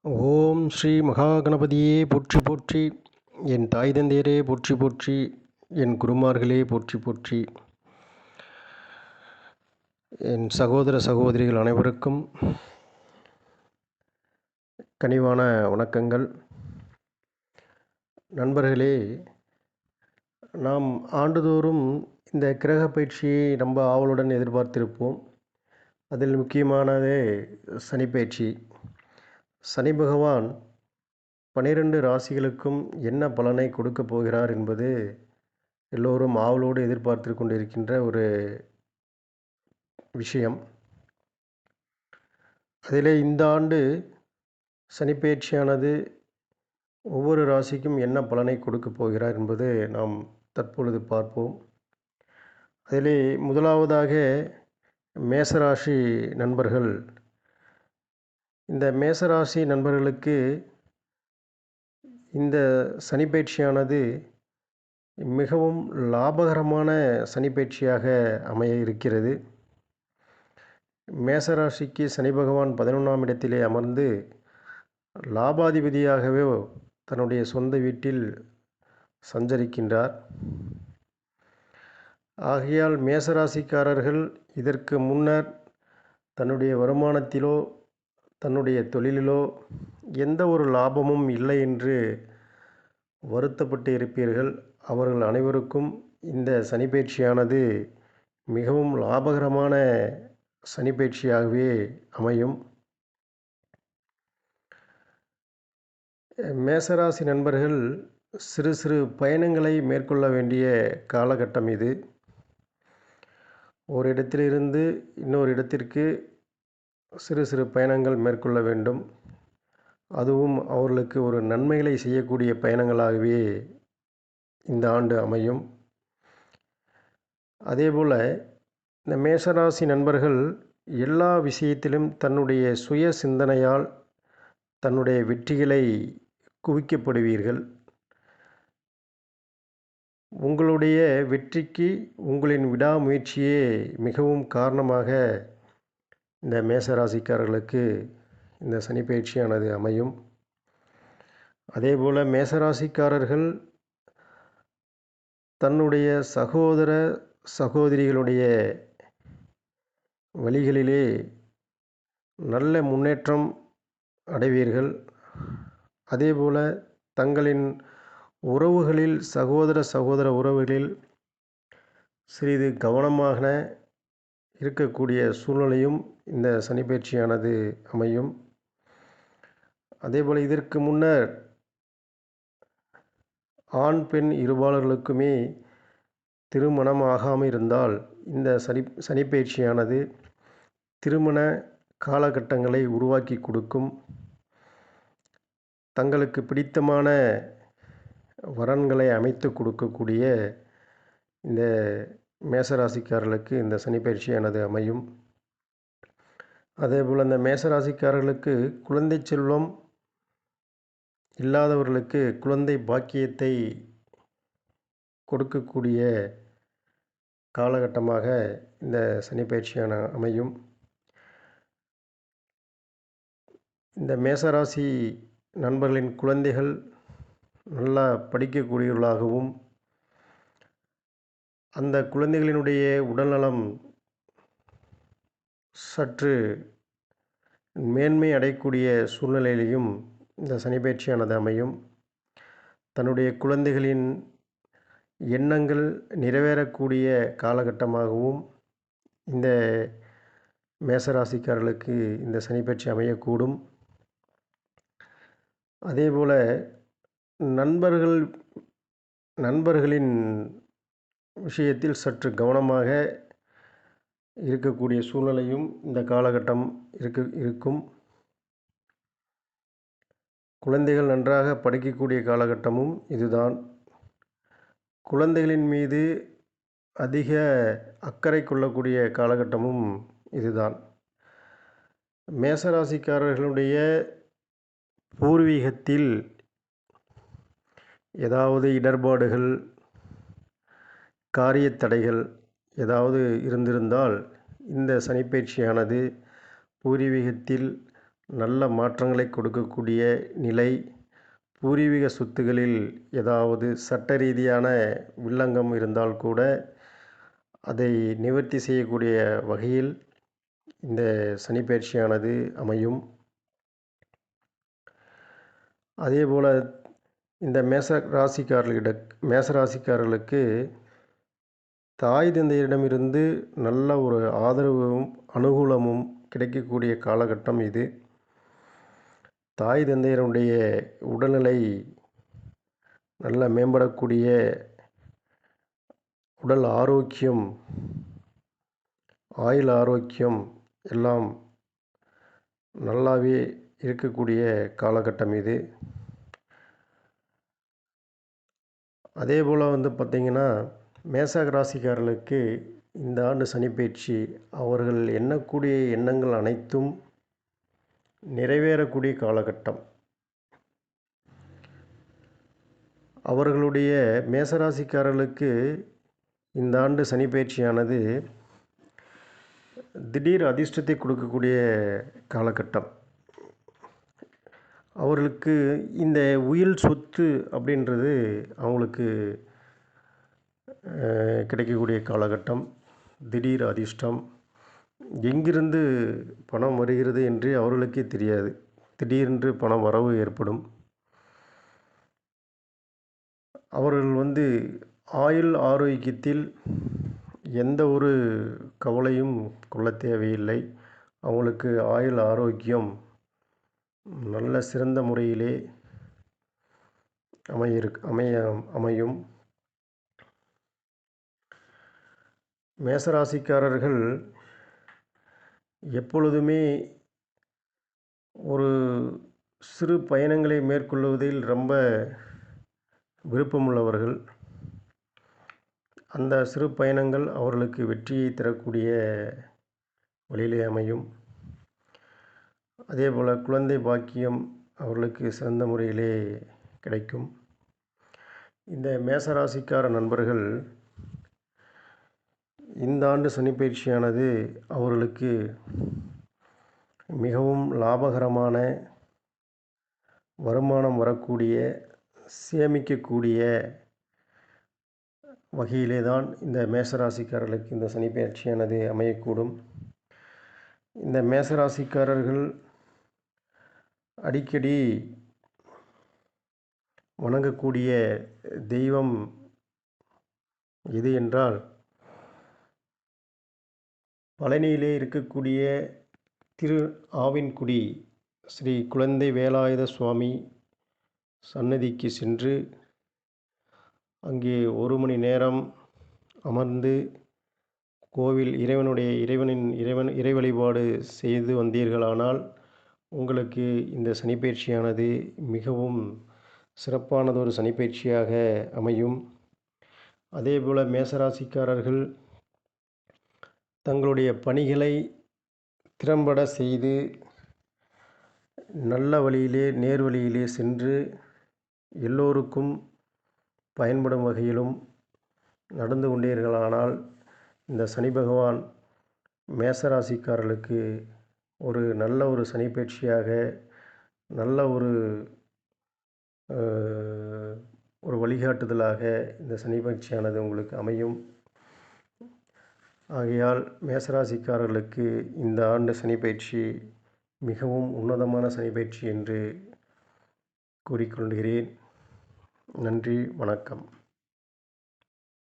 ஓம் ஸ்ரீ மகா கணபதியே போற்றி போற்றி. என் தாய் தந்தையரே போற்றி போற்றி. என் குருமார்களே போற்றி போற்றி. என் சகோதர சகோதரிகள் அனைவருக்கும் கனிவான வணக்கங்கள். நண்பர்களே, நாம் ஆண்டுதோறும் இந்த கிரக பயிற்சியை ரொம்ப ஆவலுடன் எதிர்பார்த்திருப்போம். அதில் முக்கியமானதே சனிப்பயிற்சி. சனி பகவான் 12 ராசிகளுக்கும் என்ன பலனை கொடுக்கப் போகிறார் என்பது எல்லோரும் ஆவலோடு எதிர்பார்த்து கொண்டிருக்கின்ற ஒரு விஷயம். அதிலே இந்த ஆண்டு சனிப்பெயர்ச்சியானது ஒவ்வொரு ராசிக்கும் என்ன பலனை கொடுக்கப் போகிறார் என்பது நாம் தற்பொழுது பார்ப்போம். அதிலே முதலாவதாக மேசராசி நண்பர்கள். இந்த மேசராசி நண்பர்களுக்கு இந்த சனிப்பெயர்ச்சியானது மிகவும் லாபகரமான சனிப்பெயர்ச்சியாக அமைய இருக்கிறது. மேசராசிக்கு சனி பகவான் 11ஆம் இடத்திலே அமர்ந்து லாபாதிபதியாகவே தன்னுடைய சொந்த வீட்டில் சஞ்சரிக்கின்றார். ஆகையால் மேசராசிக்காரர்கள் இதற்கு முன்னர் தன்னுடைய வருமானத்திலோ தன்னுடைய தொழிலிலோ எந்த ஒரு லாபமும் இல்லை என்று வருத்தப்பட்டு இருப்பீர்கள். அவர்கள் அனைவருக்கும் இந்த சனிப்பெயர்ச்சியானது மிகவும் லாபகரமான சனிப்பெயர்ச்சியாகவே அமையும். மேசராசி நண்பர்கள் சிறு சிறு பயணங்களை மேற்கொள்ள வேண்டிய காலகட்டம் இது. ஒரு இடத்திலிருந்து இன்னொரு இடத்திற்கு சிறு சிறு பயணங்கள் மேற்கொள்ள வேண்டும். அதுவும் அவர்களுக்கு ஒரு நன்மைகளை செய்யக்கூடிய பயணங்களாகவே இந்த ஆண்டு அமையும். அதேபோல் இந்த மேசராசி நண்பர்கள் எல்லா விஷயத்திலும் தன்னுடைய சுய சிந்தனையால் தன்னுடைய வெற்றிகளை குவிக்கப்படுவீர்கள். உங்களுடைய வெற்றிக்கு உங்களின் விடாமுயற்சியே மிகவும் காரணமாக இந்த மேசராசிக்காரர்களுக்கு இந்த சனிப்பெயர்ச்சியானது அமையும். அதேபோல் மேசராசிக்காரர்கள் தன்னுடைய சகோதர சகோதரிகளுடைய வழிகளிலே நல்ல முன்னேற்றம் அடைவீர்கள். அதேபோல் தங்களின் உறவுகளில் சகோதர உறவுகளில் சிறிது கவனமாக இருக்கக்கூடிய சூழ்நிலையும் இந்த சனிப்பெயர்ச்சியானது அமையும். அதேபோல் இதற்கு முன்னர் ஆண் பெண் இருபாலர்களுக்குமே திருமணம் ஆகாமல் இருந்தால் இந்த சனிப்பெயர்ச்சியானது திருமண காலகட்டங்களை உருவாக்கி கொடுக்கும். தங்களுக்கு பிடித்தமான வரன்களை அமைத்து கொடுக்கக்கூடிய இந்த மேசராசிக்காரர்களுக்கு இந்த சனிப்பெயர்ச்சியானது அமையும். அதேபோல் இந்த மேசராசிக்காரர்களுக்கு குழந்தை செல்வம் இல்லாதவர்களுக்கு குழந்தை பாக்கியத்தை கொடுக்கக்கூடிய காலகட்டமாக இந்த சனிப்பெயர்ச்சியான அமையும். இந்த மேசராசி நண்பர்களின் குழந்தைகள் நல்லா படிக்கக்கூடியவர்களாகவும் அந்த குழந்தைகளினுடைய உடல்நலம் சற்று மேன்மை அடையக்கூடிய சூழ்நிலையிலையும் இந்த சனிப்பெயர்ச்சியானது அமையும். தன்னுடைய குழந்தைகளின் எண்ணங்கள் நிறைவேறக்கூடிய காலகட்டமாகவும் இந்த மேசராசிக்காரர்களுக்கு இந்த சனிப்பெயர்ச்சி அமையக்கூடும். அதேபோல் நண்பர்களின் விஷயத்தில் சற்று கவனமாக இருக்கக்கூடிய சூழ்நிலையும் இந்த காலகட்டம் இருக்கும். குழந்தைகள் நன்றாக படிக்கக்கூடிய காலகட்டமும் இதுதான். குழந்தைகளின் மீது அதிக அக்கறை கொள்ளக்கூடிய காலகட்டமும் இதுதான். மேசராசிக்காரர்களுடைய பூர்வீகத்தில் ஏதாவது இடர்பாடுகள், காரியத் தடைகள் ஏதாவது இருந்திருந்தால் இந்த சனிப்பெயர்ச்சியானது பூர்வீகத்தில் நல்ல மாற்றங்களை கொடுக்கக்கூடிய நிலை. பூர்வீக சொத்துகளில் ஏதாவது சட்ட ரீதியான வில்லங்கம் இருந்தால் கூட அதை நிவர்த்தி செய்யக்கூடிய வகையில் இந்த சனிப்பெயர்ச்சியானது அமையும். அதேபோல் இந்த மேசராசிக்காரர்களுக்கு தாய் தந்தையரிடமிருந்து நல்ல ஒரு ஆதரவும் அனுகூலமும் கிடைக்கக்கூடிய காலகட்டம் இது. தாய் தந்தையருடைய உடல்நிலை நல்ல மேம்படக்கூடிய, உடல் ஆரோக்கியம், ஆயுள் ஆரோக்கியம் எல்லாம் நல்லாவே இருக்கக்கூடிய காலகட்டம் இது. அதேபோல் பார்த்திங்கன்னா, மேச ராசிக்காரர்களுக்கு இந்த ஆண்டு சனிப்பெயர்ச்சி அவர்கள் எண்ணக்கூடிய எண்ணங்கள் அனைத்தும் நிறைவேறக்கூடிய காலகட்டம். அவர்களுடைய மேசராசிக்காரர்களுக்கு இந்த ஆண்டு சனிப்பெயர்ச்சியானது திடீர் அதிர்ஷ்டத்தை கொடுக்கக்கூடிய காலகட்டம். அவர்களுக்கு இந்த உயில் சொத்து அப்படின்றது அவங்களுக்கு கிடைக்கக்கூடிய காலகட்டம். திடீர் அதிர்ஷ்டம், எங்கிருந்து பணம் வருகிறது என்று அவர்களுக்கே தெரியாது. திடீரென்று பண வரவு ஏற்படும். அவர்கள் ஆயுள் ஆரோக்கியத்தில் எந்த ஒரு கவலையும் கொள்ள தேவையில்லை. அவங்களுக்கு ஆயுள் ஆரோக்கியம் நல்ல சிறந்த முறையிலே அமையும். மேசராசிக்காரர்கள் எப்பொழுதுமே ஒரு சிறு பயணங்களை மேற்கொள்வதில் ரொம்ப விருப்பமுள்ளவர்கள். அந்த சிறு பயணங்கள் அவர்களுக்கு வெற்றியை தரக்கூடிய வழியிலே அமையும். அதேபோல் குழந்தை பாக்கியம் அவர்களுக்கு சிறந்த முறையிலே கிடைக்கும். இந்த மேசராசிக்கார நண்பர்கள் இந்த ஆண்டு சனிப்பெயர்ச்சியானது அவர்களுக்கு மிகவும் லாபகரமான, வருமானம் வரக்கூடிய, சேமிக்கக்கூடிய வகையிலே தான் இந்த மேசராசிக்காரர்களுக்கு இந்த சனிப்பெயர்ச்சியானது அமையக்கூடும். இந்த மேசராசிக்காரர்கள் அடிக்கடி வணங்கக்கூடிய தெய்வம் எது என்றால், பழனியிலே இருக்கக்கூடிய திரு ஆவின்குடி ஸ்ரீ குழந்தை வேலாயுத சுவாமி சன்னதிக்கு சென்று அங்கே 1 மணி நேரம் அமர்ந்து கோவில் இறை வழிபாடு செய்து வந்தீர்களானால் உங்களுக்கு இந்த சனிப்பெயர்ச்சியானது மிகவும் சிறப்பானதொரு சனிப்பெயர்ச்சியாக அமையும். அதேபோல் மேசராசிக்காரர்கள் தங்களுடைய பணிகளை திறம்பட செய்து நல்ல வழியிலே, நேர்வழியிலே சென்று எல்லோருக்கும் பயன்படும் வகையிலும் நடந்து கொண்டீர்களானால் இந்த சனி பகவான் மேசராசிக்காரர்களுக்கு ஒரு நல்ல ஒரு சனிப்பெயர்ச்சியாக, நல்ல ஒரு வழிகாட்டுதலாக இந்த சனிப்பெயர்ச்சியானது உங்களுக்கு அமையும். ஆகையால் மேசராசிக்காரர்களுக்கு இந்த ஆண்டு சனிப்பெயர்ச்சி மிகவும் உன்னதமான சனிப்பெயர்ச்சி என்று கூறிக்கொள்கிறேன். நன்றி, வணக்கம்.